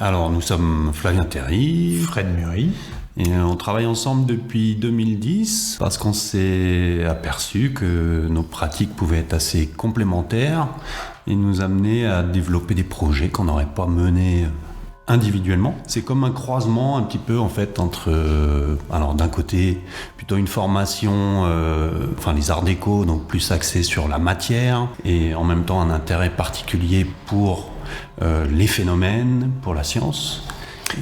Alors, nous sommes Flavien Théry, Fred Murry. Et on travaille ensemble depuis 2010 parce qu'on s'est aperçu que nos pratiques pouvaient être assez complémentaires et nous amener à développer des projets qu'on n'aurait pas menés individuellement. C'est comme un croisement un petit peu en fait entre, alors d'un côté plutôt une formation, les arts déco, donc plus axée sur la matière et en même temps un intérêt particulier pour les phénomènes, pour la science.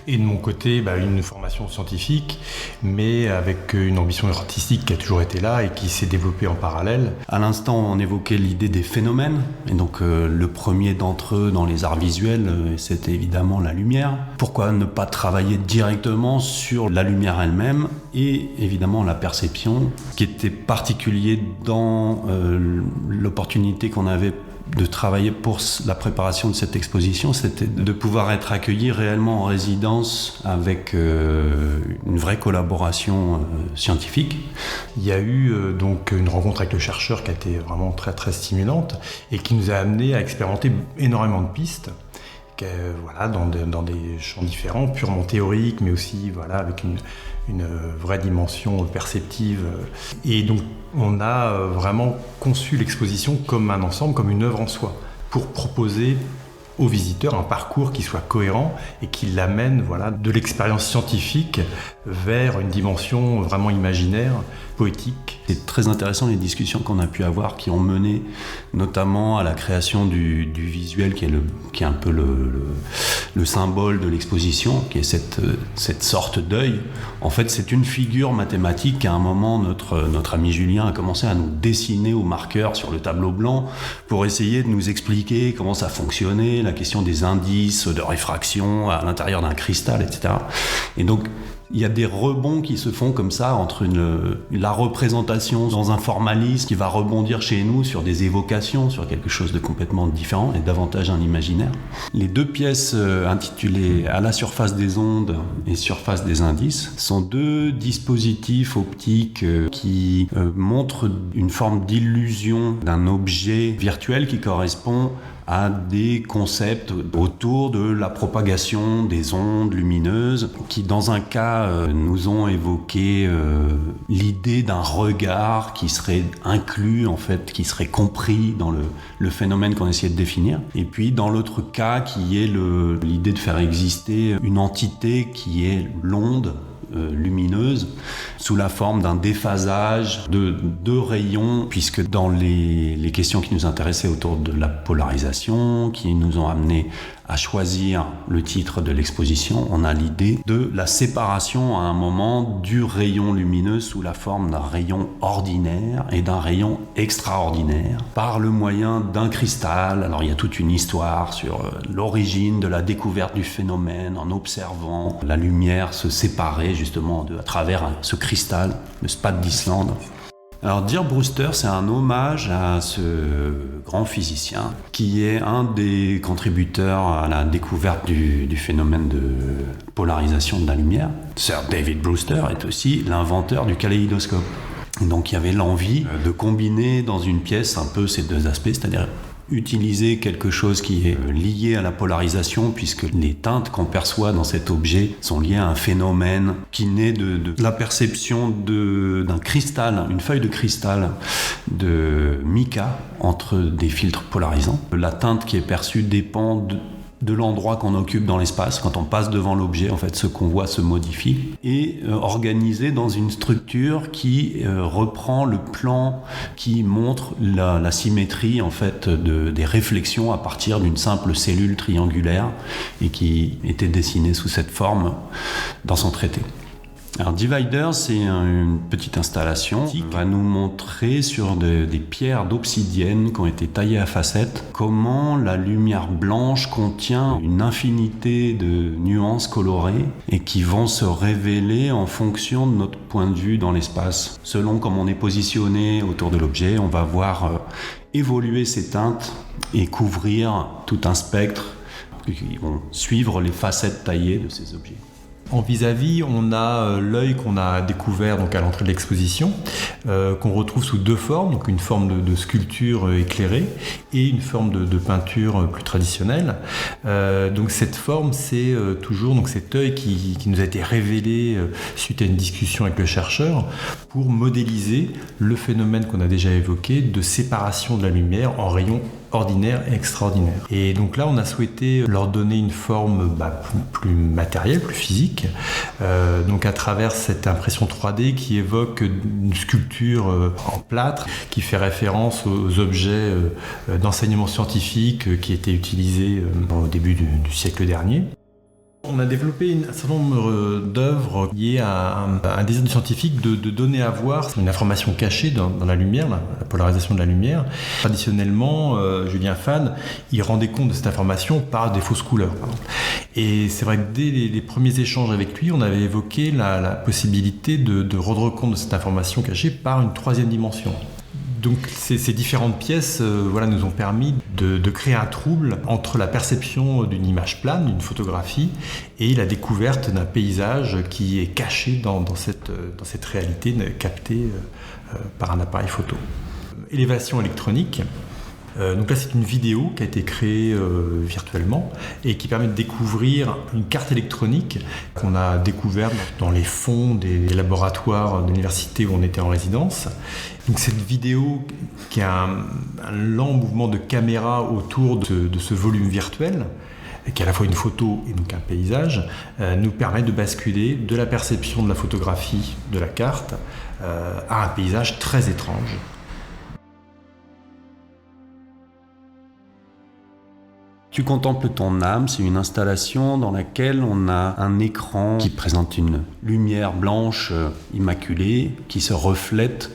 Et de mon côté, une formation scientifique, mais avec une ambition artistique qui a toujours été là et qui s'est développée en parallèle. À l'instant, on évoquait l'idée des phénomènes. Et donc, le premier d'entre eux dans les arts visuels, c'était évidemment la lumière. Pourquoi ne pas travailler directement sur la lumière elle-même et évidemment la perception, qui était particulier dans l'opportunité qu'on avait de travailler pour la préparation de cette exposition, c'était de pouvoir être accueilli réellement en résidence avec une vraie collaboration scientifique. Il y a eu donc une rencontre avec le chercheur qui a été vraiment très très stimulante et qui nous a amené à expérimenter énormément de pistes. Dans des champs différents, purement théoriques, mais aussi avec une vraie dimension perceptive. Et donc, on a vraiment conçu l'exposition comme un ensemble, comme une œuvre en soi, pour proposer aux visiteurs un parcours qui soit cohérent et qui l'amène de l'expérience scientifique vers une dimension vraiment imaginaire, poétique. C'est très intéressant les discussions qu'on a pu avoir qui ont mené notamment à la création du visuel qui est un peu le symbole de l'exposition, qui est cette sorte d'œil. En fait, c'est une figure mathématique qu'à un moment notre ami Julien a commencé à nous dessiner au marqueur sur le tableau blanc pour essayer de nous expliquer comment ça fonctionnait, la question des indices de réfraction à l'intérieur d'un cristal, etc. Et donc, il y a des rebonds qui se font comme ça entre la représentation dans un formalisme qui va rebondir chez nous sur des évocations, sur quelque chose de complètement différent et davantage un imaginaire. Les deux pièces intitulées « À la surface des ondes » et « Surface des indices » sont deux dispositifs optiques qui montrent une forme d'illusion d'un objet virtuel qui correspond à des concepts autour de la propagation des ondes lumineuses qui, dans un cas, nous ont évoqué l'idée d'un regard qui serait inclus, en fait, qui serait compris dans le phénomène qu'on essayait de définir. Et puis, dans l'autre cas, qui est l'idée de faire exister une entité qui est l'onde lumineuse sous la forme d'un déphasage de deux rayons, puisque dans les questions qui nous intéressaient autour de la polarisation, qui nous ont amené à choisir le titre de l'exposition, on a l'idée de la séparation à un moment du rayon lumineux sous la forme d'un rayon ordinaire et d'un rayon extraordinaire par le moyen d'un cristal. Alors il y a toute une histoire sur l'origine de la découverte du phénomène en observant la lumière se séparer justement à travers ce cristal, le spade d'Islande. Alors Dirk Brewster, c'est un hommage à ce grand physicien qui est un des contributeurs à la découverte du phénomène de polarisation de la lumière. Sir David Brewster est aussi l'inventeur du kaléidoscope. Donc il y avait l'envie de combiner dans une pièce un peu ces deux aspects, c'est-à-dire utiliser quelque chose qui est lié à la polarisation, puisque les teintes qu'on perçoit dans cet objet sont liées à un phénomène qui naît de la perception d'un cristal, une feuille de cristal de mica entre des filtres polarisants. La teinte qui est perçue dépend de l'endroit qu'on occupe dans l'espace. Quand on passe devant l'objet, en fait, ce qu'on voit se modifie et organisé dans une structure qui reprend le plan qui montre la symétrie en fait des réflexions à partir d'une simple cellule triangulaire et qui était dessinée sous cette forme dans son traité. Alors Divider, c'est une petite installation qui va nous montrer sur des pierres d'obsidienne qui ont été taillées à facettes comment la lumière blanche contient une infinité de nuances colorées et qui vont se révéler en fonction de notre point de vue dans l'espace. Selon comment on est positionné autour de l'objet, on va voir évoluer ces teintes et couvrir tout un spectre qui vont suivre les facettes taillées de ces objets. En vis-à-vis, on a l'œil qu'on a découvert donc à l'entrée de l'exposition, qu'on retrouve sous deux formes, donc une forme de sculpture éclairée et une forme de peinture plus traditionnelle. Donc cette forme, c'est toujours donc cet œil qui nous a été révélé suite à une discussion avec le chercheur pour modéliser le phénomène qu'on a déjà évoqué de séparation de la lumière en rayons ordinaire et extraordinaire. Et donc là, on a souhaité leur donner une forme plus matérielle, plus physique, donc à travers cette impression 3D qui évoque une sculpture en plâtre, qui fait référence aux objets d'enseignement scientifique qui étaient utilisés au début du siècle dernier. On a développé un certain nombre d'œuvres liées à un désir du scientifique de donner à voir une information cachée dans la lumière, la polarisation de la lumière. Traditionnellement, Julien Fade, il rendait compte de cette information par des fausses couleurs. Et c'est vrai que dès les premiers échanges avec lui, on avait évoqué la possibilité de rendre compte de cette information cachée par une troisième dimension. Donc ces différentes pièces nous ont permis de créer un trouble entre la perception d'une image plane, d'une photographie, et la découverte d'un paysage qui est caché dans cette réalité captée par un appareil photo. Élévation électronique. Donc là, c'est une vidéo qui a été créée virtuellement et qui permet de découvrir une carte électronique qu'on a découverte dans les fonds des laboratoires de l'université où on était en résidence. Donc cette vidéo, qui a un lent mouvement de caméra autour de ce volume virtuel, qui est à la fois une photo et donc un paysage, nous permet de basculer de la perception de la photographie de la carte à un paysage très étrange. Tu contemples ton âme, c'est une installation dans laquelle on a un écran qui présente une lumière blanche immaculée qui se reflète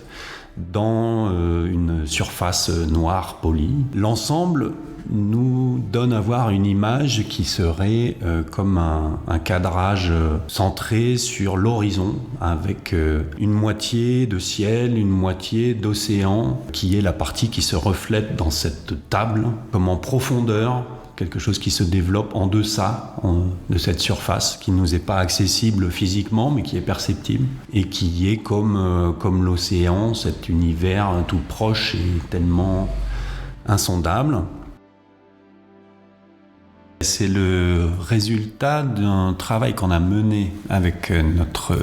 dans une surface noire polie. L'ensemble nous donne à voir une image qui serait comme un cadrage centré sur l'horizon avec une moitié de ciel, une moitié d'océan qui est la partie qui se reflète dans cette table comme en profondeur. Quelque chose qui se développe en deçà de cette surface, qui ne nous est pas accessible physiquement, mais qui est perceptible, et qui est comme l'océan, cet univers tout proche et tellement insondable. C'est le résultat d'un travail qu'on a mené avec notre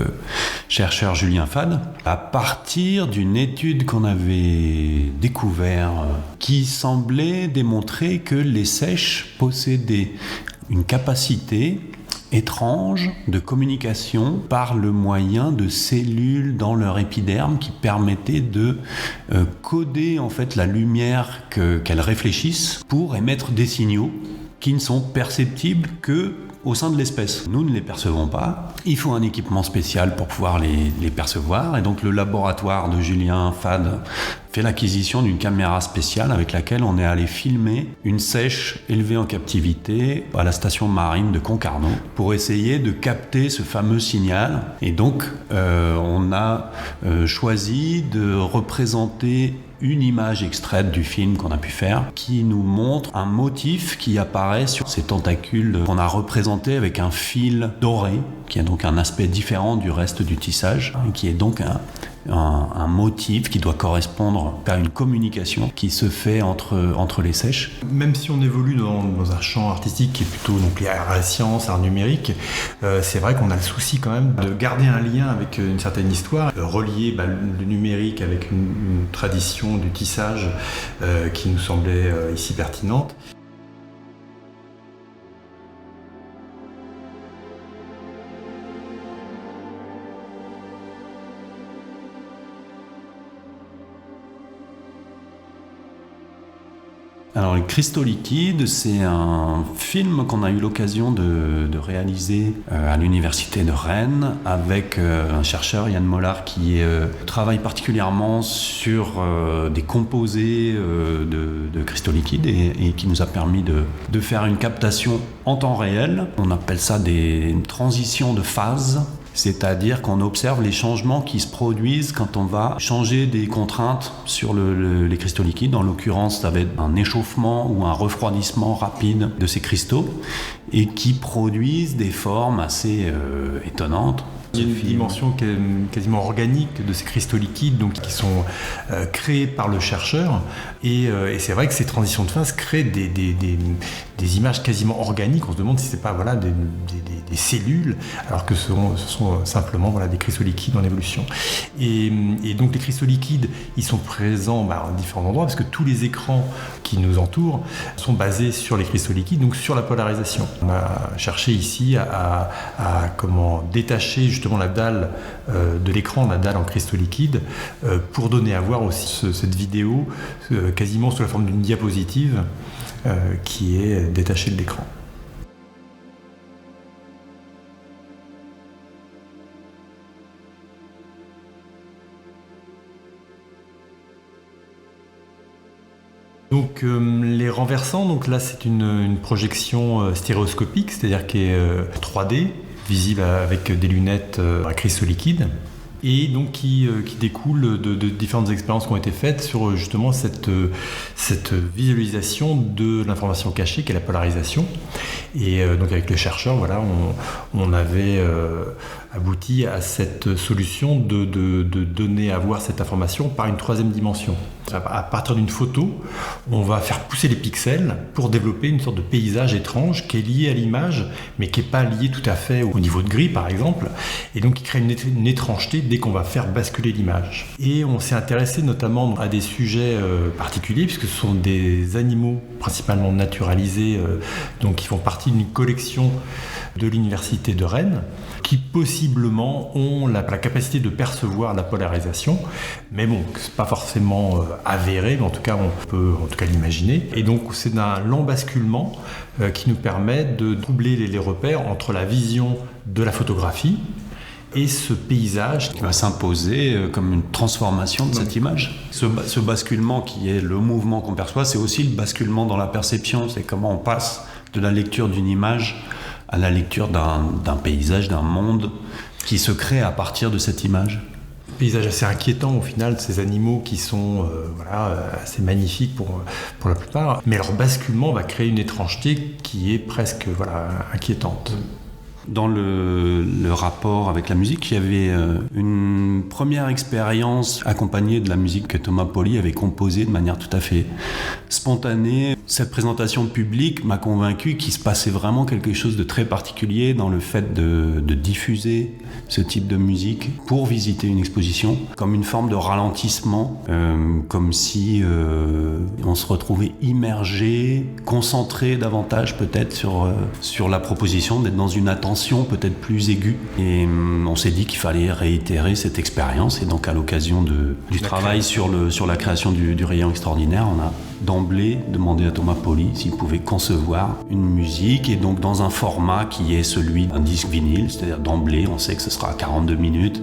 chercheur Julien Fade à partir d'une étude qu'on avait découverte qui semblait démontrer que les seiches possédaient une capacité étrange de communication par le moyen de cellules dans leur épiderme qui permettaient de coder en fait la lumière qu'elles réfléchissent pour émettre des signaux qui ne sont perceptibles que au sein de l'espèce. Nous ne les percevons pas. Il faut un équipement spécial pour pouvoir les percevoir. Et donc le laboratoire de Julien Fade fait l'acquisition d'une caméra spéciale avec laquelle on est allé filmer une seiche élevée en captivité à la station marine de Concarneau pour essayer de capter ce fameux signal. Et donc on a choisi de représenter une image extraite du film qu'on a pu faire qui nous montre un motif qui apparaît sur ces tentacules qu'on a représentés avec un fil doré qui a donc un aspect différent du reste du tissage et qui est donc un motif qui doit correspondre à une communication qui se fait entre les seiches. Même si on évolue dans un champ artistique qui est plutôt donc, lié à la science, art numérique, c'est vrai qu'on a le souci quand même de garder un lien avec une certaine histoire, relier le numérique avec une tradition du tissage qui nous semblait ici pertinente. Alors, les cristaux liquides, c'est un film qu'on a eu l'occasion de réaliser à l'université de Rennes avec un chercheur, Yann Mollard, qui travaille particulièrement sur des composés de cristaux liquides et qui nous a permis de faire une captation en temps réel. On appelle ça des transitions de phase. C'est-à-dire qu'on observe les changements qui se produisent quand on va changer des contraintes sur les cristaux liquides. En l'occurrence, ça va être un échauffement ou un refroidissement rapide de ces cristaux et qui produisent des formes assez étonnantes. Il y a une dimension quasiment organique de ces cristaux liquides donc, qui sont créés par le chercheur et c'est vrai que ces transitions de phase créent des images quasiment organiques. On se demande si ce n'est pas des cellules alors que ce sont simplement des cristaux liquides en évolution. Et donc les cristaux liquides ils sont présents en différents endroits parce que tous les écrans qui nous entourent sont basés sur les cristaux liquides, donc sur la polarisation. On a cherché ici à détacher justement la dalle de l'écran, la dalle en cristaux liquides, pour donner à voir aussi cette vidéo quasiment sous la forme d'une diapositive qui est détachée de l'écran. Donc les renversants, donc là c'est une projection stéréoscopique, c'est-à-dire qui est 3D, visible avec des lunettes à cristaux liquides, et donc qui découle de différentes expériences qui ont été faites sur justement cette visualisation de l'information cachée qu'est la polarisation. Et donc avec les chercheurs, on avait abouti à cette solution de donner à voir cette information par une troisième dimension. À partir d'une photo, on va faire pousser les pixels pour développer une sorte de paysage étrange qui est lié à l'image, mais qui n'est pas lié tout à fait au niveau de gris, par exemple, et donc qui crée une étrangeté dès qu'on va faire basculer l'image. Et on s'est intéressé notamment à des sujets particuliers, puisque ce sont des animaux principalement naturalisés, donc qui font partie d'une collection de l'université de Rennes, qui possiblement ont la capacité de percevoir la polarisation, mais bon, c'est pas forcément avéré, mais en tout cas on peut l'imaginer. Et donc c'est un lent basculement qui nous permet de troubler les repères entre la vision de la photographie et ce paysage qui va s'imposer comme une transformation de cette image. Ce basculement qui est le mouvement qu'on perçoit, c'est aussi le basculement dans la perception, c'est comment on passe de la lecture d'une image à la lecture d'un paysage, d'un monde qui se crée à partir de cette image. Paysage assez inquiétant au final, ces animaux qui sont assez magnifiques pour la plupart, mais leur basculement va créer une étrangeté qui est presque inquiétante. Dans le rapport avec la musique, il y avait une première expérience accompagnée de la musique que Thomas Pauly avait composée de manière tout à fait spontanée. Cette présentation publique m'a convaincu qu'il se passait vraiment quelque chose de très particulier dans le fait de diffuser ce type de musique pour visiter une exposition, comme une forme de ralentissement, comme si on se retrouvait immergé, concentré davantage peut-être sur la proposition, d'être dans une attention peut-être plus aiguë. Et on s'est dit qu'il fallait réitérer cette expérience, et donc à l'occasion du travail sur la création du rayon extraordinaire, on a d'emblée demandé à Thomas Pauly s'il pouvait concevoir une musique, et donc dans un format qui est celui d'un disque vinyle, c'est-à-dire d'emblée on sait que ce sera à 42 minutes